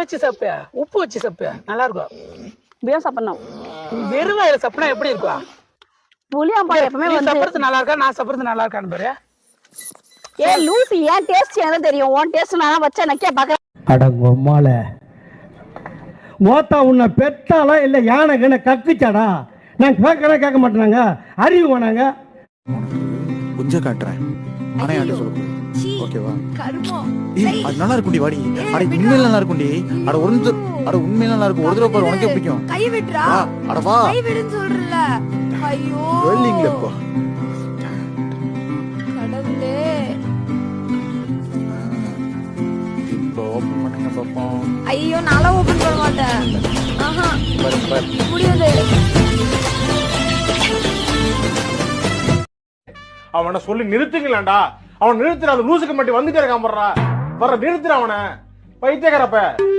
வச்சு சாப்பியா, உப்பு வச்சு சாப்பியா, நல்லா இருக்கும். இப்படிதான் சாப்பிடணும். வெறும் வாயில சாப்பிட்டா எப்படி இருக்கும்? புளியாம்பால் எப்பவுமே நீ வந்து சாப்பிடுறது நல்லா இருக்கா, நான் சாப்பிடுறது நல்லா இருக்கான்னு பாரு. ஏன் லூசி, ஏன் டேஸ்ட் எனக்கு தெரியும், உன் டேஸ்ட் நான் வச்சா நக்கியா பாக்க. அடங்கம்மால மோத்தா உன்னை பெத்தாலா இல்ல யானைக்கு கக்குச்சாடா? நான் கேட்க மாட்டேனாங்க, அறிவு வேணாங்க. கொஞ்சம் காட்டுறேன், ஆனா யார்ட்ட சொல்ல ஓகேவா? கருமம். அது நல்லா இருக்கும்டி, வாடி. அட உண்மையில நல்லா இருக்கும்டி. அட உண்மையில நல்லா இருக்கும். ஒரு தடவை பாரு, உனக்கே பிடிக்கும். கை விடுறா. அட வா, கை விடுன்னு சொல்றல. ஐயோ வெல்லிங்ல போ. கடவுளே. இப்போ ஓபன் பண்ணுங்க பாப்போம். ஐயோ நாளா ஓபன் பண்ண மாட்டேன். ஆஹா முடியாது. அவனை சொல்லி நிறுத்துங்களேன்டா. அவன் நிறுத்துற, அந்த லூசுக்கு மட்டும் வந்துட்டே இருக்கான். வர்ற நிறுத்துற அவனை, பைத்தியக்காரப்ப.